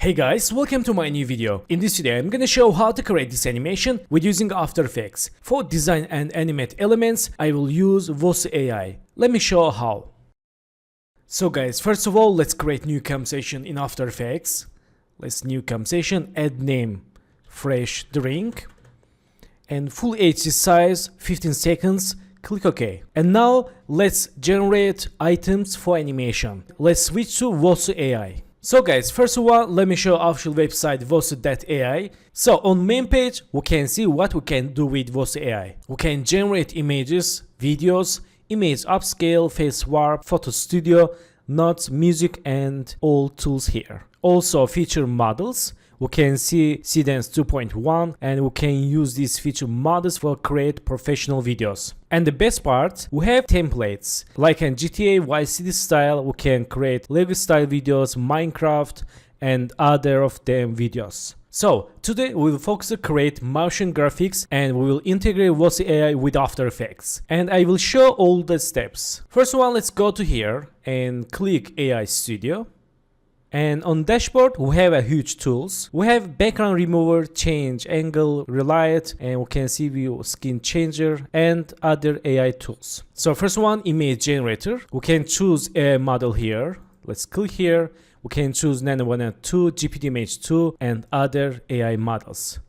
Hey guys, welcome to my new video. In this video I'm gonna show how to create this animation with using After Effects. For design and animate elements I will use Vosu AI. Let me show how. So guys, first of all let's create new conversation in After Effects. Let's new conversation, add name fresh drink and full HD size 15 seconds. Click OK. And now let's generate items for animation. Let's switch to Vosu AI. So guys, first of all, let me show official website Vosu AI. So on main page, we can see what we can do with Vosu AI. We can generate images, videos, image upscale, face warp, photo studio, notes, music, and all tools here. Also feature models. We can see Dance 2.1 and we can use these feature models for create professional videos. And the best part, we have templates. Like in GTA Vice City style, we can create Lego style videos, Minecraft, and other of them videos. So today we will focus on create motion graphics and we will integrate Vosu AI with After Effects. And I will show all the steps. First one, let's go to here and click AI Studio. And on dashboard we have a huge tools. We have background remover, change angle, relight, and we can see view skin changer and other AI tools. So first one, image generator. We can choose a model here. Let's click here. We can choose Nano 1 and 2, GPT Image 2 and other AI models.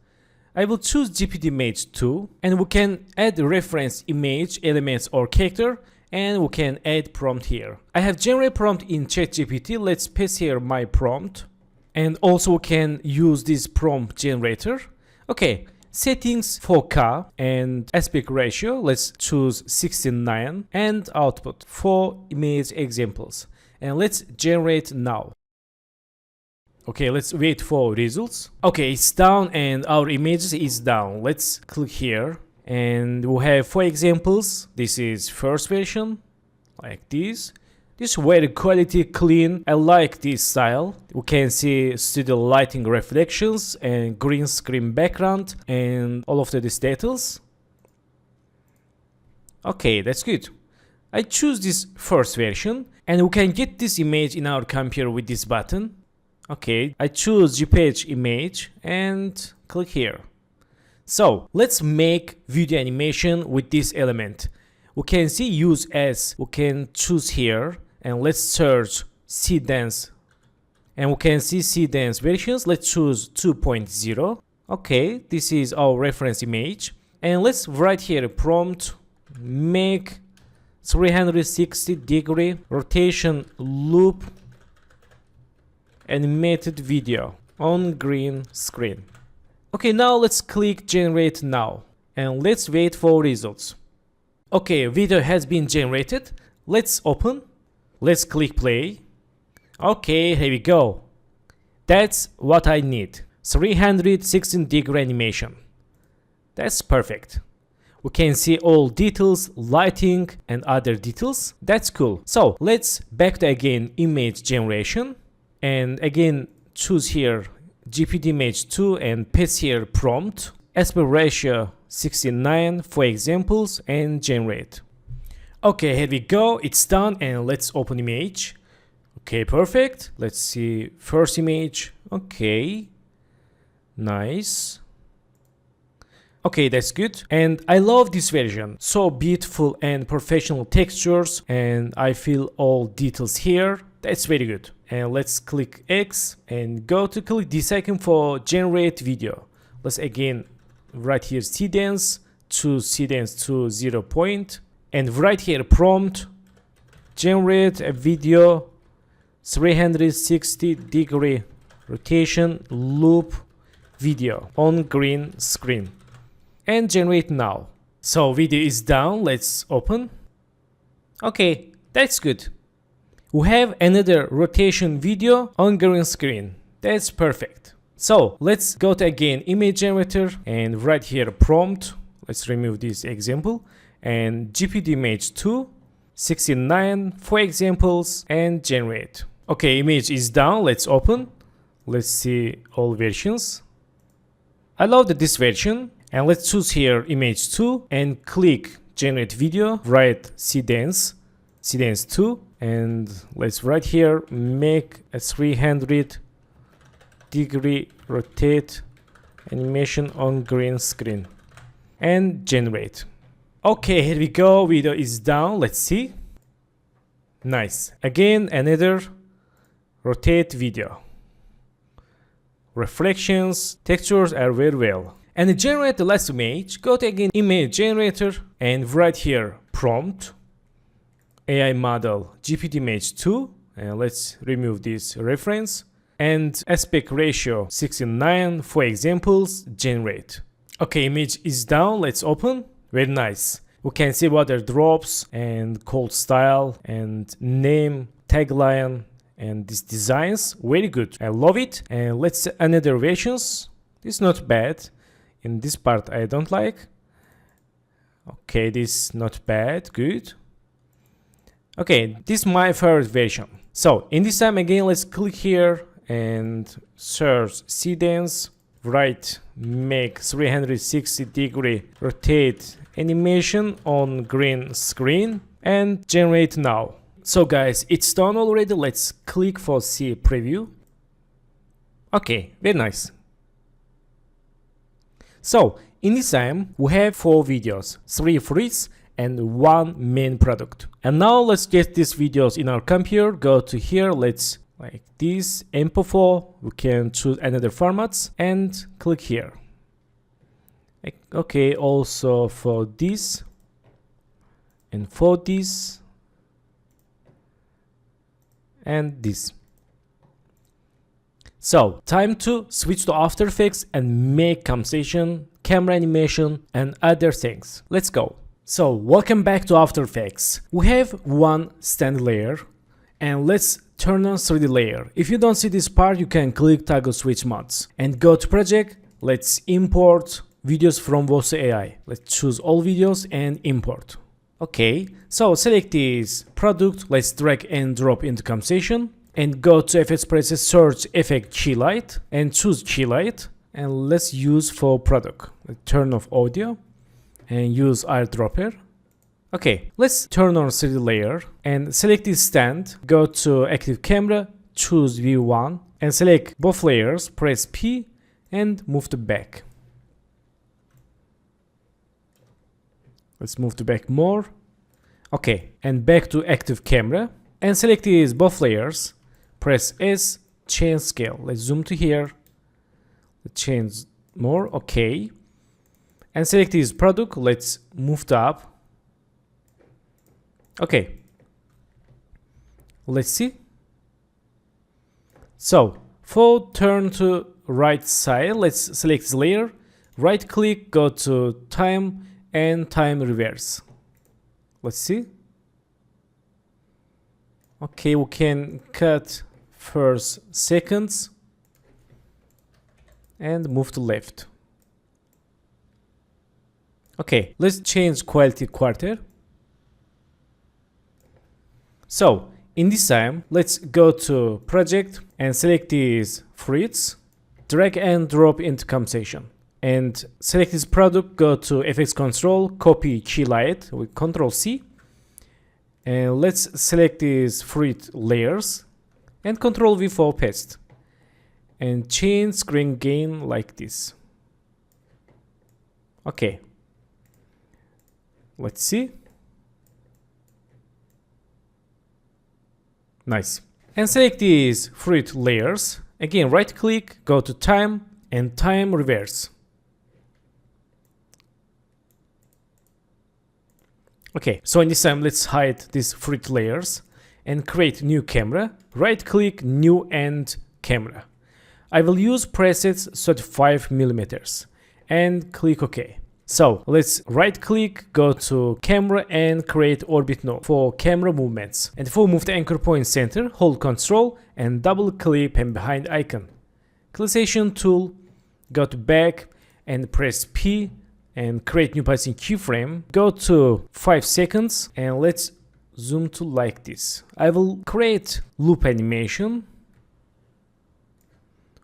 I will choose GPT Image 2 and we can add reference image, elements or character. And we can add prompt here. I have generate prompt in ChatGPT. Let's paste here my prompt. And also we can use this prompt generator. Okay, settings 4K and aspect ratio. Let's choose 69 and output for image examples. And let's generate now. Okay, let's wait for results. Okay, it's down and our images is down. Let's click here. And we have 4 examples. This is first version, like this. This very quality, clean. I like this style. We can see studio lighting reflections and green screen background and all of these details. Okay, that's good. I choose this first version and we can get this image in our computer with this button. Okay, I choose JPEG image and click here. So let's make video animation with this element. We can see use as, we can choose here and let's search Dance. And we can see Dance versions. Let's choose 2.0. Okay, this is our reference image. And let's write here a prompt, make 360-degree rotation loop animated video on green screen. Okay, now let's click generate now and let's wait for results. Okay, video has been generated. Let's open. Let's click play. Okay, here we go. That's what I need. 316-degree animation. That's perfect. We can see all details, lighting and other details. That's cool. So let's back to again image generation and again choose here GPT Image 2 and paste here prompt, aspect ratio 69 for examples and generate. Okay, here we go, it's done and let's open image. Okay, perfect. Let's see first image. Okay, nice. Okay, that's good. And I love this version. So beautiful and professional textures and I feel all details here. That's very good. And let's click X and go to click this icon for generate video. Let's again write here Dance, choose Dance to 0 point and write here prompt, generate a video 360-degree rotation loop video on green screen and generate now. So video is down. Let's open. Okay, that's good. We have another rotation video on green screen. That's perfect. So let's go to again image generator and write here prompt. Let's remove this example and GPT Image 2, 69 for examples and generate. Okay, image is down. Let's open. Let's see all versions. I love this version and let's choose here image 2 and click generate video, write Dance 2 and let's write here make a 300 degree rotate animation on green screen and generate. Okay, here we go. Video is done. Let's see. Nice. Again, another rotate video. Reflections, textures are very well. And to generate the last image, go to again image generator and write here prompt AI model GPT image 2, and let's remove this reference, and aspect ratio 69 for examples, generate. Okay, image is down. Let's open. Very nice. We can see water drops and cold style and name, tagline, and these designs. Very good. I love it. And let's see another versions. This is not bad. In this part I don't like. Okay, this is not bad. Good. Okay, this is my favorite version. So in this time again, let's click here and search seedance, write make 360 degree rotate animation on green screen and generate now. So guys, it's done already. Let's click for see preview. Okay, very nice. So in this time we have 4 videos, 3 fruits and 1 main product. And now let's get these videos in our computer. Go to here, let's like this MP4. We can choose another formats and click here. Okay, also for this and for this and this. So time to switch to After Effects and make composition, camera animation and other things. Let's go. So welcome back to After Effects. We have one stand layer and let's turn on 3D layer. If you don't see this part, you can click toggle switch mods and go to project. Let's import videos from Vosu AI. Let's choose all videos and import. Okay, so select this product. Let's drag and drop into composition and go to effects presets, search effect key light and choose key light and let's use for product. Let's turn off audio and use eyedropper. Okay, let's turn on 3D layer and select this stand. Go to active camera, choose view 1 and select both layers, press P and move to back. Let's move to back more. Okay, and back to active camera and select these both layers, press S, change scale. Let's zoom to here, let's change more. Okay, and select this product. Let's move to up. Okay, let's see. So for turn to right side, let's select this layer, right click, go to time and time reverse. Let's see. Okay, we can cut first seconds and move to left. Okay, let's change quality quarter. So in this time, let's go to project and select these fruits, drag and drop into composition. And select this product, go to FX control, copy key light with Control C. And let's select these fruit layers and Control V for paste. And change screen gain like this. Okay. Let's see. Nice. And select these fruit layers. Again, right click, go to time and time reverse. Okay, so in this time, let's hide these fruit layers and create new camera. Right click, new and camera. I will use presets 35mm and click OK. So let's right click, go to camera and create orbit node for camera movements. And for move the anchor point center, hold Ctrl and double click and behind icon. Clickation tool, go to back and press P and create new passing keyframe. Go to 5 seconds and let's zoom to like this. I will create loop animation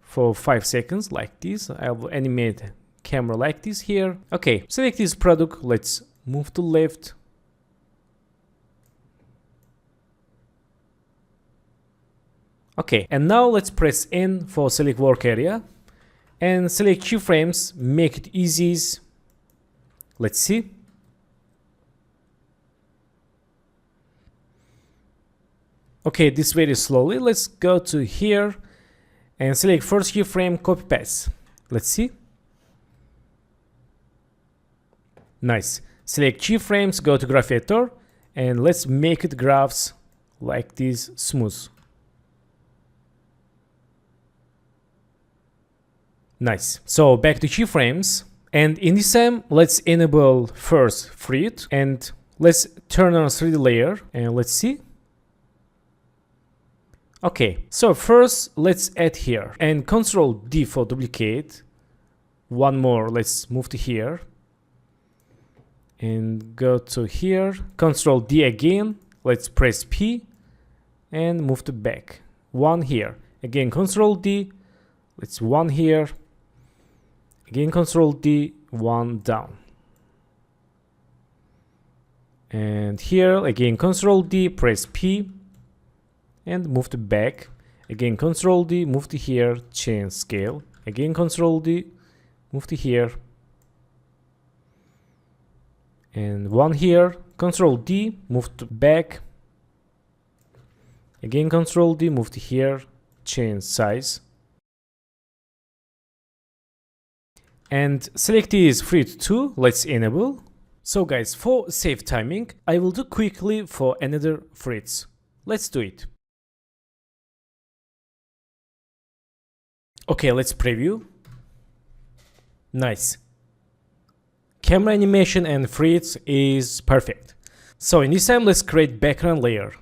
for 5 seconds like this. I will animate camera like this here. Okay, select this product. Let's move to left. Okay, and now let's press N for select work area and select keyframes, make it easy. Let's see. Okay, this very slowly. Let's go to here and select first keyframe, copy paste. Let's see. Nice. Select keyframes, go to graph editor, and let's make it graphs like this, smooth. Nice. So back to keyframes, and in this time, let's enable first 3D, and let's turn on 3D layer, and let's see. Okay, so first let's add here, and Control D for duplicate. One more, let's move to here, and go to here, Control D again, let's press P, and move to back. One here, again Control D, let's one here, again Control D, one down. And here, again Control D, press P, and move to back. Again Control D, move to here, change scale. Again Control D, move to here. And one here, Control D, move to back. Again Control D, move to here, change size. And select is 3 to 2, let's enable. So guys, for save timing, I will do quickly for another threads. Let's do it. Okay, let's preview. Nice. Camera animation and threads is perfect. So in this time, let's create background layer.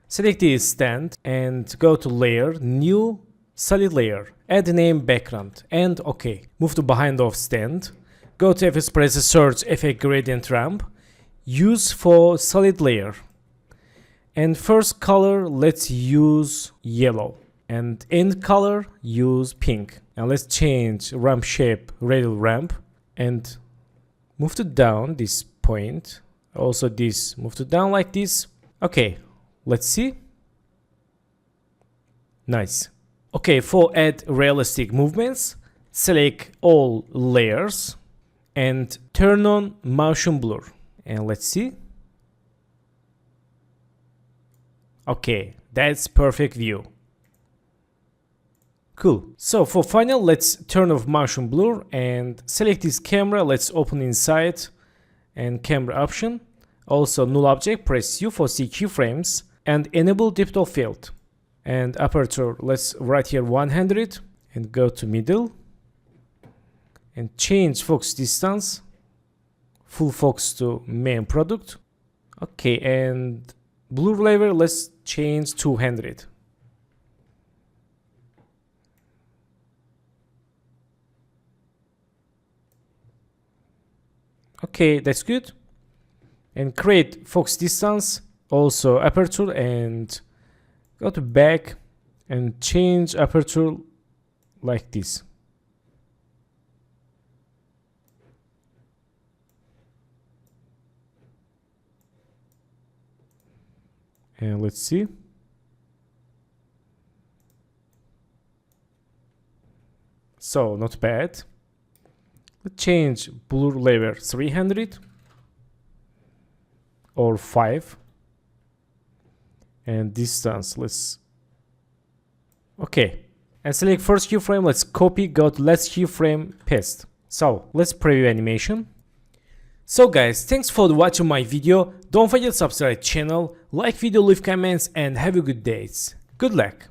Select the stand and go to layer, new solid layer, add the name background, and OK. Move to behind of stand. Go to FS, press search effect gradient ramp. Use for solid layer. And first color, let's use yellow. And end color, use pink. And let's change ramp shape, radial ramp, and move to down this point. Also this, move to down like this. Okay, let's see. Nice. Okay, for add realistic movements, select all layers and turn on motion blur. And let's see. Okay, that's perfect view. Cool. So for final, let's turn off motion blur and select this camera. Let's open inside and camera option. Also null object, press U for see keyframes and enable depth of field. And aperture, let's write here 100 and go to middle and change focus distance, full focus to main product. Okay, and blur level, let's change 200. Okay, that's good. And create focus distance, also aperture, and go to back and change aperture like this. And let's see. So not bad. Let's change blur level 300 or 5. And distance, let's, okay. And select first keyframe, let's copy, go to last keyframe, paste. So let's preview animation. So guys, thanks for watching my video. Don't forget to subscribe channel, like video, leave comments, and have a good day. Good luck.